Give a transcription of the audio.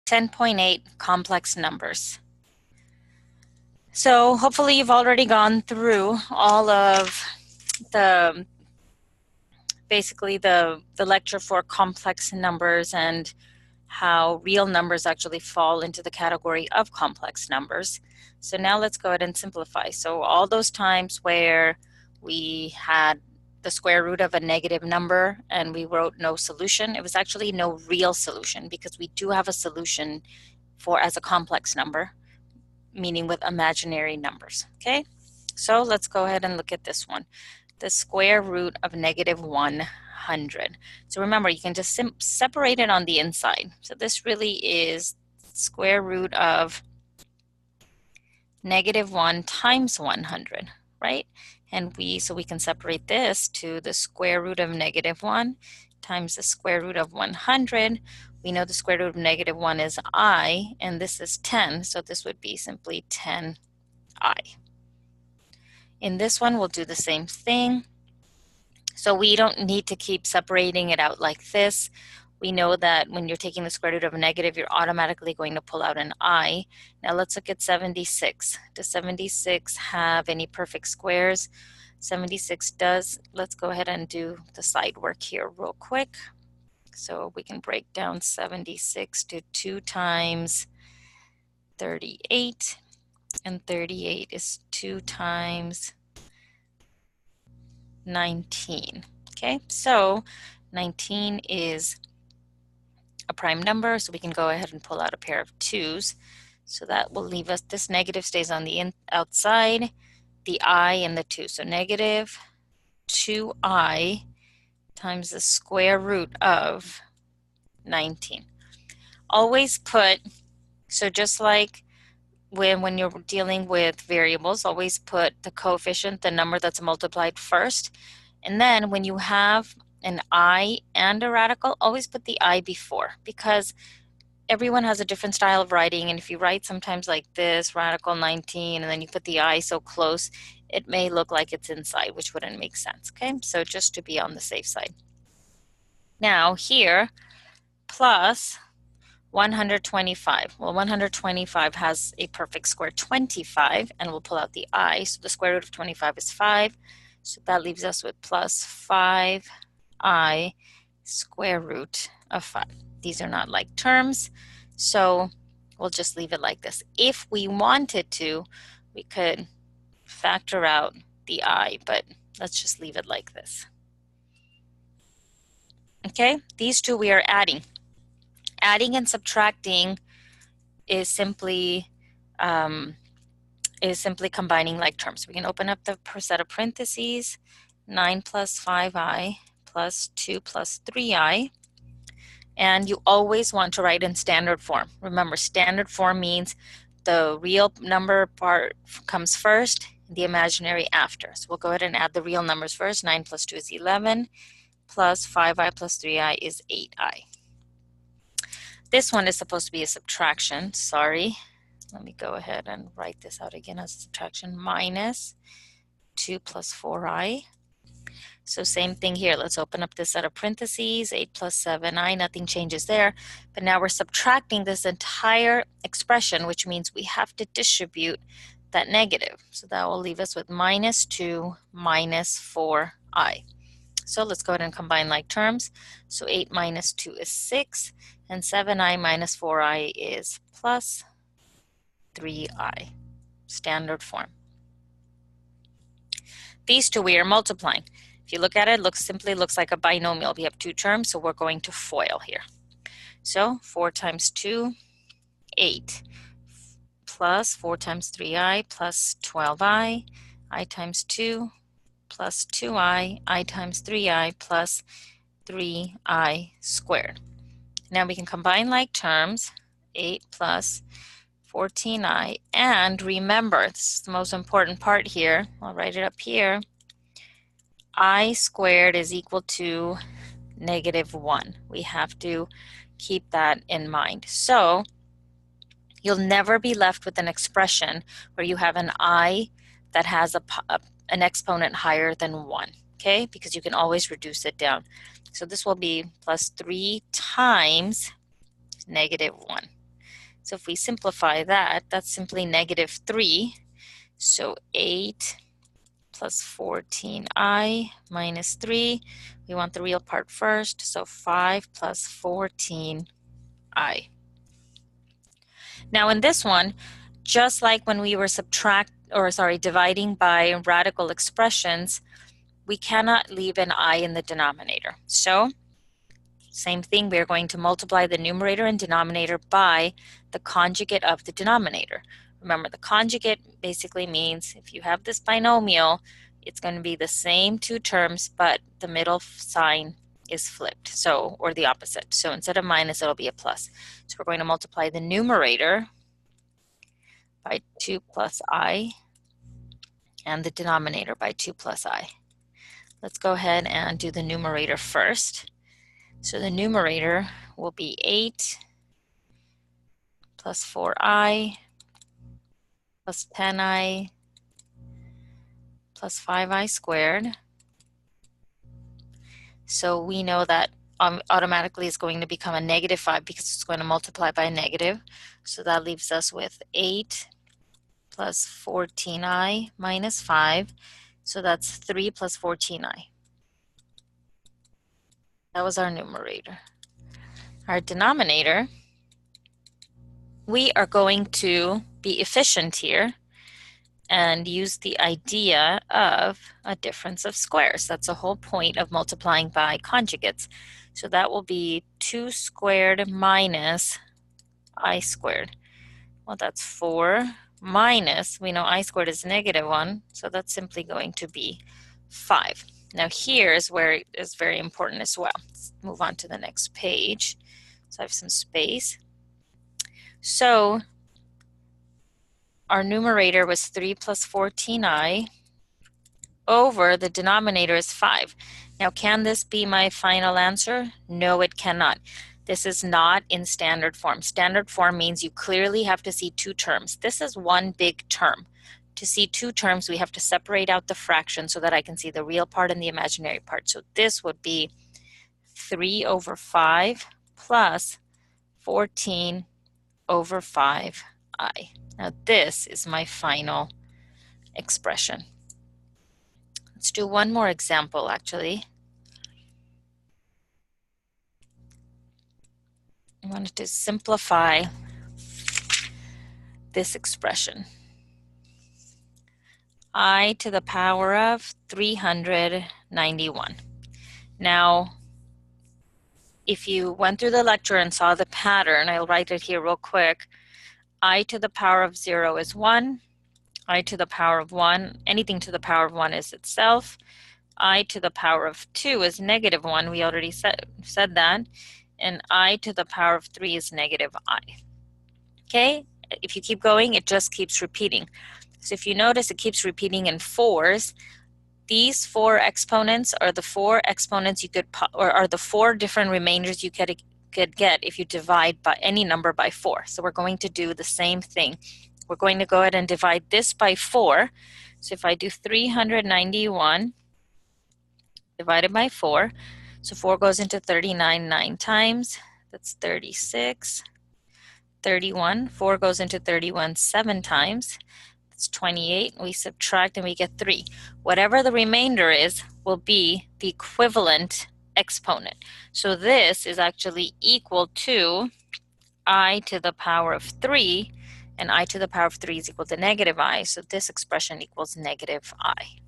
10.8 complex numbers. So hopefully you've already gone through all of the, basically the lecture for complex numbers and how real numbers actually fall into the category of complex numbers. So now let's go ahead and simplify. So all those times where we had the square root of a negative number and we wrote no solution, it was actually no real solution, because we do have a solution for as a complex number, meaning with imaginary numbers. Okay, so let's go ahead and look at this one. The square root of negative 100. So remember, you can just separate it on the inside. So this really is square root of negative 1 times 100, right? And so we can separate this to the square root of negative 1 times the square root of 100. We know the square root of negative 1 is I, and this is 10, so this would be simply 10I. In this one, we'll do the same thing. So we don't need to keep separating it out like this. We know that when you're taking the square root of a negative, you're automatically going to pull out an I. Now let's look at 76. Does 76 have any perfect squares? 76 does. Let's go ahead and do the side work here real quick. So we can break down 76 to 2 times 38, and 38 is 2 times 19. Okay, so 19 is a prime number, so we can go ahead and pull out a pair of 2's. So that will leave us, this negative stays on the outside, the I and the 2. So negative 2I times the square root of 19. Always put, so just like when you're dealing with variables, always put the coefficient, the number that's multiplied first. And then when you have an I and a radical, always put the I before, because everyone has a different style of writing. And if you write sometimes like this, radical 19, and then you put the I so close, it may look like it's inside, which wouldn't make sense. Okay, so just to be on the safe side. Now here, plus 125. Well, 125 has a perfect square 25, and we'll pull out the I. So the square root of 25 is 5. So that leaves us with plus 5I square root of 5. These are not like terms, so we'll just leave it like this. If we wanted to, we could factor out the I, but let's just leave it like this. Okay, these two we are adding. Adding and subtracting is simply combining like terms. We can open up the set of parentheses, 9 plus 5I plus 2 plus 3I. And you always want to write in standard form. Remember, standard form means the real number part comes first, the imaginary after. So we'll go ahead and add the real numbers first. 9 plus 2 is 11, plus 5I plus 3I is 8I. This one is supposed to be a subtraction, sorry. Let me go ahead and write this out again as a subtraction, minus 2 plus 4I. So same thing here. Let's open up this set of parentheses, 8 plus 7I, nothing changes there. But now we're subtracting this entire expression, which means we have to distribute that negative. So that will leave us with minus 2 minus 4I. So let's go ahead and combine like terms. So 8 minus 2 is 6, and 7I minus 4I is plus 3I, standard form. These two we are multiplying. If you look at it, it simply looks like a binomial. We have two terms, so we're going to FOIL here. So 4 times 2, 8, plus 4 times 3I plus 12I, I times 2 plus 2I, I times 3I plus 3I squared. Now we can combine like terms, 8 plus 14I, and remember, this is the most important part here, I'll write it up here, I squared is equal to negative 1. We have to keep that in mind. So you'll never be left with an expression where you have an I that has an exponent higher than 1, okay? Because you can always reduce it down. So this will be plus 3 times negative 1. So if we simplify that, that's simply negative 3. So 8 plus 14i minus 3. We want the real part first, so 5 plus 14i. Now in this one, just like when we were dividing by radical expressions, we cannot leave an I in the denominator. So same thing, we're going to multiply the numerator and denominator by the conjugate of the denominator. Remember, the conjugate basically means if you have this binomial, it's going to be the same two terms, but the middle sign is flipped, so, or the opposite. So instead of minus, it'll be a plus. So we're going to multiply the numerator by 2 plus I and the denominator by 2 plus I. Let's go ahead and do the numerator first. So the numerator will be 8 plus 4i plus 10i plus 5i squared. So we know that automatically is going to become a negative 5 because it's going to multiply by a negative. So that leaves us with 8 plus 14i minus 5. So that's 3 plus 14i. That was our numerator. Our denominator, we are going to be efficient here and use the idea of a difference of squares. That's the whole point of multiplying by conjugates. So that will be 2 squared minus I squared. Well, that's 4 minus, we know I squared is negative 1, so that's simply going to be 5. Now here's where it is very important as well. Let's move on to the next page. So I have some space. So our numerator was 3 plus 14i over the denominator is 5. Now, can this be my final answer? No, it cannot. This is not in standard form. Standard form means you clearly have to see two terms. This is one big term. To see two terms, we have to separate out the fraction so that I can see the real part and the imaginary part. So this would be 3 over 5 plus 14 over 5i. Now this is my final expression. Let's do one more example, actually. I wanted to simplify this expression. I to the power of 391. Now, if you went through the lecture and saw the pattern, I'll write it here real quick. I to the power of 0 is 1. I to the power of 1, anything to the power of 1 is itself. I to the power of 2 is negative 1. We already said that. And I to the power of 3 is negative I. Okay? If you keep going, it just keeps repeating. So if you notice, it keeps repeating in 4s. These 4 exponents are the 4 exponents you could, or are the 4 different remainders you could get if you divide by any number by 4. So we're going to do the same thing. We're going to go ahead and divide this by 4. So if I do 391 divided by 4, so 4 goes into 39 9 times. That's 36. 31. 4 goes into 31 7 times. That's 28. We subtract and we get 3. Whatever the remainder is will be the equivalent exponent. So this is actually equal to I to the power of 3, and I to the power of 3 is equal to negative I. So this expression equals negative I.